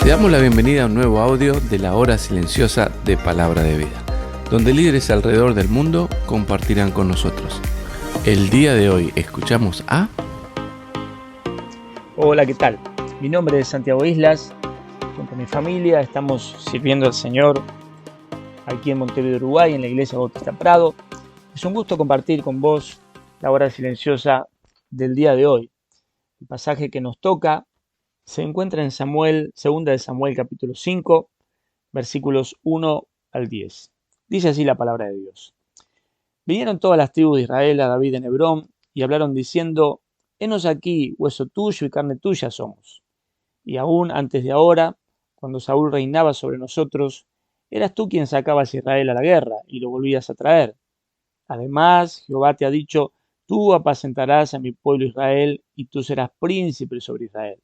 Te damos la bienvenida a un nuevo audio de la hora silenciosa de Palabra de Vida, donde líderes alrededor del mundo compartirán con nosotros. El día de hoy escuchamos a... Hola, ¿qué tal? Mi nombre es Santiago Islas. Junto a mi familia estamos sirviendo al Señor aquí en Montevideo, Uruguay, en la Iglesia Bautista Prado. Es un gusto compartir con vos la hora silenciosa del día de hoy. El pasaje que nos toca se encuentra en Samuel, 2 de Samuel capítulo 5, versículos 1 al 10. Dice así la palabra de Dios. Vinieron todas las tribus de Israel a David en Hebrón y hablaron diciendo: Henos aquí, hueso tuyo y carne tuya somos. Y aún antes de ahora, cuando Saúl reinaba sobre nosotros, eras tú quien sacabas a Israel a la guerra y lo volvías a traer. Además, Jehová te ha dicho: tú apacentarás a mi pueblo Israel y tú serás príncipe sobre Israel.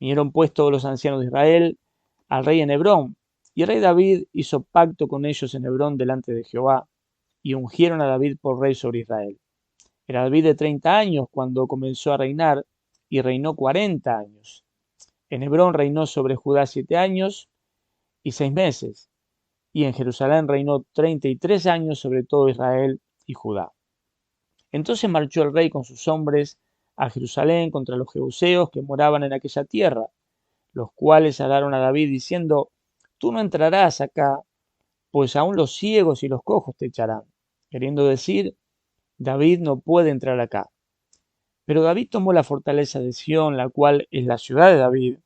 Vinieron pues todos los ancianos de Israel al rey en Hebrón, y el rey David hizo pacto con ellos en Hebrón delante de Jehová, y ungieron a David por rey sobre Israel. Era David de 30 años cuando comenzó a reinar, y reinó 40 años. En Hebrón reinó sobre Judá 7 años y 6 meses, y en Jerusalén reinó 33 años sobre todo Israel y Judá. Entonces marchó el rey con sus hombres a Jerusalén contra los jebuseos que moraban en aquella tierra, los cuales hablaron a David diciendo: tú no entrarás acá, pues aún los ciegos y los cojos te echarán. Queriendo decir, David no puede entrar acá. Pero David tomó la fortaleza de Sión, la cual es la ciudad de David,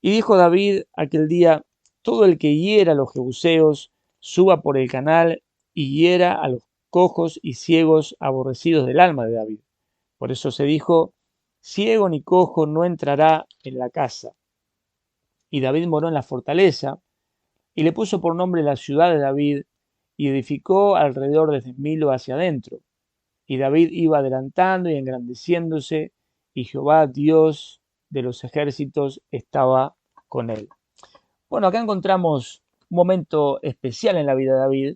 y dijo David aquel día: todo el que hiera a los jebuseos suba por el canal y hiera a los cojos y ciegos aborrecidos del alma de David. Por eso se dijo: ciego ni cojo no entrará en la casa. Y David moró en la fortaleza, y le puso por nombre la ciudad de David, y edificó alrededor desde Milo hacia adentro. Y David iba adelantando y engrandeciéndose, y Jehová, Dios de los ejércitos, estaba con él. Bueno, acá encontramos un momento especial en la vida de David,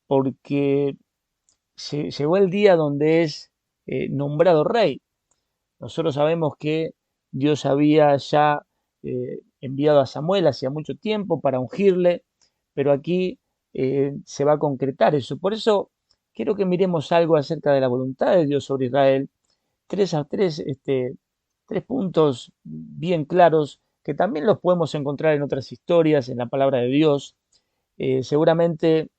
porque llegó el día donde es nombrado rey. Nosotros sabemos que Dios había ya enviado a Samuel hacía mucho tiempo para ungirle, pero aquí se va a concretar eso. Por eso quiero que miremos algo acerca de la voluntad de Dios sobre Israel. Tres puntos bien claros que también los podemos encontrar en otras historias, en la palabra de Dios. Seguramente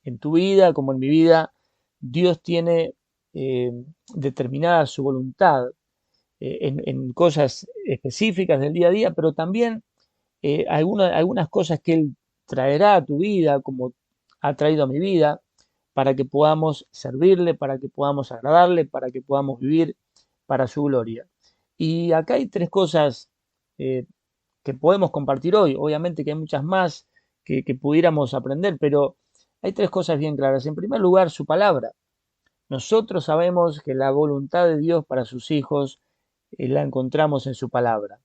en tu vida, como en mi vida, Dios tiene eh, determinada su voluntad en cosas específicas del día a día, pero también algunas cosas que Él traerá a tu vida, como ha traído a mi vida, para que podamos servirle, para que podamos agradarle, para que podamos vivir para su gloria. Y acá hay tres cosas eh, que podemos compartir hoy. Obviamente que hay muchas más que pudiéramos aprender, pero hay tres cosas bien claras. En primer lugar, su palabra. Nosotros sabemos que la voluntad de Dios para sus hijos la encontramos en su palabra.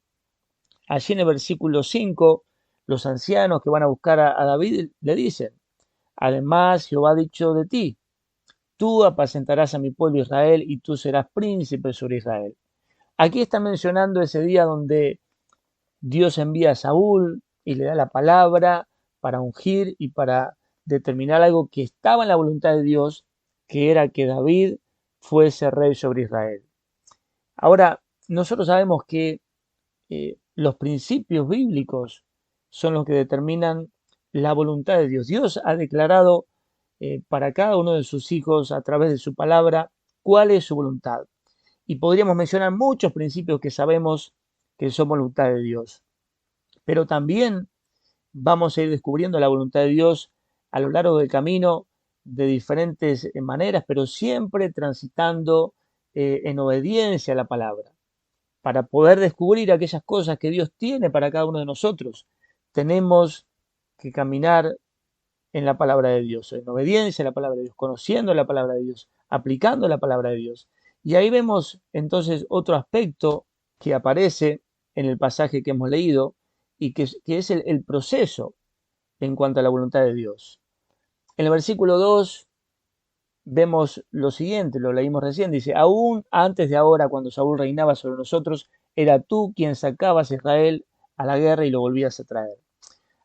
Allí en el versículo 5, los ancianos que van a buscar a David le dicen: además, Jehová ha dicho de ti: tú apacentarás a mi pueblo Israel y tú serás príncipe sobre Israel. Aquí está mencionando ese día donde Dios envía a Saúl y le da la palabra para ungir y para determinar algo que estaba en la voluntad de Dios, que era que David fuese rey sobre Israel. Ahora, nosotros sabemos que los principios bíblicos son los que determinan la voluntad de Dios. Dios ha declarado para cada uno de sus hijos a través de su palabra cuál es su voluntad. Y podríamos mencionar muchos principios que sabemos que son voluntad de Dios. Pero también vamos a ir descubriendo la voluntad de Dios a lo largo del camino de diferentes maneras, pero siempre transitando en obediencia a la palabra. Para poder descubrir aquellas cosas que Dios tiene para cada uno de nosotros, tenemos que caminar en la palabra de Dios, en obediencia a la palabra de Dios, conociendo la palabra de Dios, aplicando la palabra de Dios. Y ahí vemos entonces otro aspecto que aparece en el pasaje que hemos leído y que es el proceso en cuanto a la voluntad de Dios. En el versículo 2 vemos lo siguiente, lo leímos recién, dice: aún antes de ahora, cuando Saúl reinaba sobre nosotros, era tú quien sacabas a Israel a la guerra y lo volvías a traer.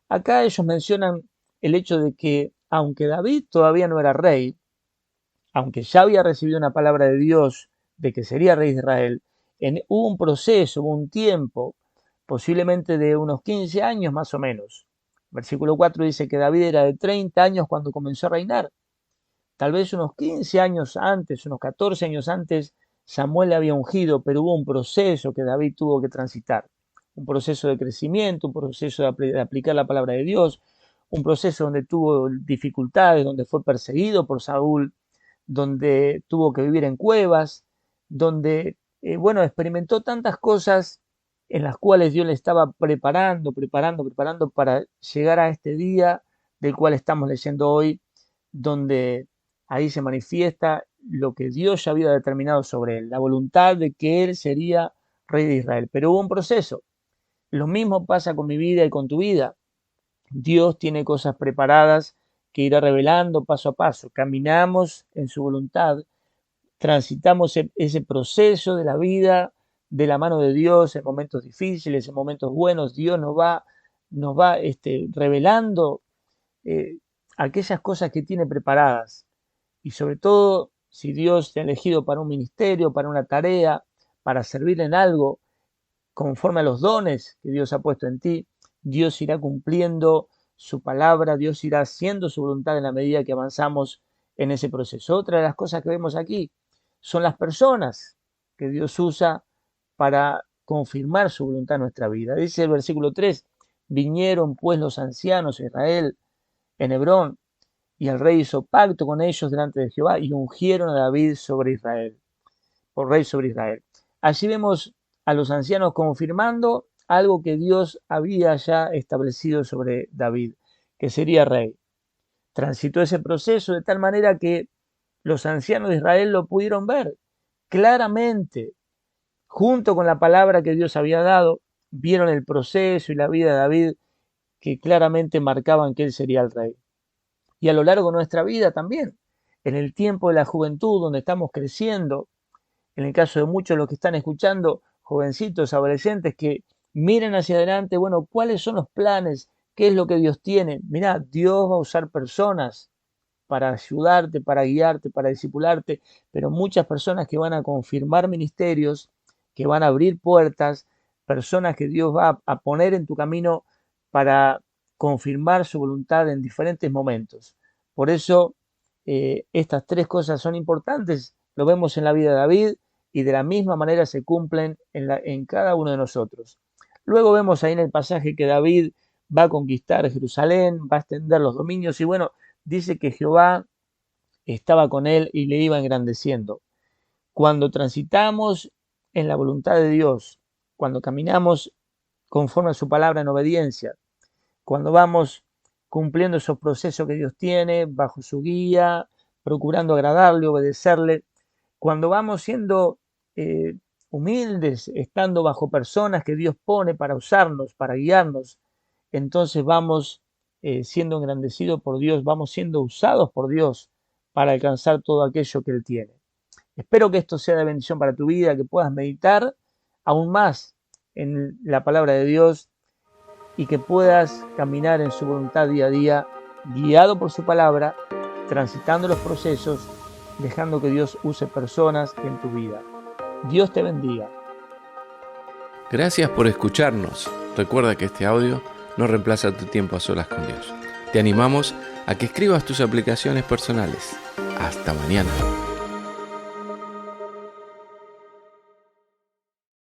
Acá ellos mencionan el hecho de que aunque David todavía no era rey, aunque ya había recibido una palabra de Dios de que sería rey de Israel, hubo un proceso, hubo un tiempo, posiblemente de unos 15 años más o menos. Versículo 4 dice que David era de 30 años cuando comenzó a reinar. Tal vez unos 15 años antes, unos 14 años antes, Samuel le había ungido, pero hubo un proceso que David tuvo que transitar. Un proceso de crecimiento, un proceso de aplicar la palabra de Dios, un proceso donde tuvo dificultades, donde fue perseguido por Saúl, donde tuvo que vivir en cuevas, donde, experimentó tantas cosas en las cuales Dios le estaba preparando para llegar a este día del cual estamos leyendo hoy, donde ahí se manifiesta lo que Dios ya había determinado sobre él, la voluntad de que él sería rey de Israel. Pero hubo un proceso. Lo mismo pasa con mi vida y con tu vida. Dios tiene cosas preparadas que irá revelando paso a paso. Caminamos en su voluntad, transitamos ese proceso de la vida de la mano de Dios en momentos difíciles, en momentos buenos. Dios nos va revelando aquellas cosas que tiene preparadas. Y sobre todo, si Dios te ha elegido para un ministerio, para una tarea, para servir en algo, conforme a los dones que Dios ha puesto en ti, Dios irá cumpliendo su palabra, Dios irá haciendo su voluntad en la medida que avanzamos en ese proceso. Otra de las cosas que vemos aquí son las personas que Dios usa para confirmar su voluntad en nuestra vida. Dice el versículo 3, vinieron pues los ancianos de Israel en Hebrón, y el rey hizo pacto con ellos delante de Jehová y ungieron a David sobre Israel, por rey sobre Israel. Allí vemos a los ancianos confirmando algo que Dios había ya establecido sobre David, que sería rey. Transitó ese proceso de tal manera que los ancianos de Israel lo pudieron ver claramente, junto con la palabra que Dios había dado, vieron el proceso y la vida de David que claramente marcaban que él sería el rey. Y a lo largo de nuestra vida también, en el tiempo de la juventud, donde estamos creciendo, en el caso de muchos de los que están escuchando, jovencitos, adolescentes, que miren hacia adelante, ¿cuáles son los planes? ¿Qué es lo que Dios tiene? Mirá, Dios va a usar personas para ayudarte, para guiarte, para discipularte, pero muchas personas que van a confirmar ministerios, que van a abrir puertas, personas que Dios va a poner en tu camino para confirmar su voluntad en diferentes momentos. Por eso, estas tres cosas son importantes, lo vemos en la vida de David, y de la misma manera se cumplen en cada uno de nosotros. Luego vemos ahí en el pasaje que David va a conquistar Jerusalén, va a extender los dominios y dice que Jehová estaba con él y le iba engrandeciendo. Cuando transitamos en la voluntad de Dios, cuando caminamos conforme a su palabra en obediencia, cuando vamos cumpliendo esos procesos que Dios tiene bajo su guía, procurando agradarle, obedecerle, cuando vamos siendo humildes, estando bajo personas que Dios pone para usarnos, para guiarnos, entonces vamos siendo engrandecidos por Dios, vamos siendo usados por Dios para alcanzar todo aquello que Él tiene. Espero que esto sea de bendición para tu vida, que puedas meditar aún más en la palabra de Dios y que puedas caminar en su voluntad día a día, guiado por su palabra, transitando los procesos, dejando que Dios use personas en tu vida. Dios te bendiga. Gracias por escucharnos. Recuerda que este audio no reemplaza tu tiempo a solas con Dios. Te animamos a que escribas tus aplicaciones personales. Hasta mañana.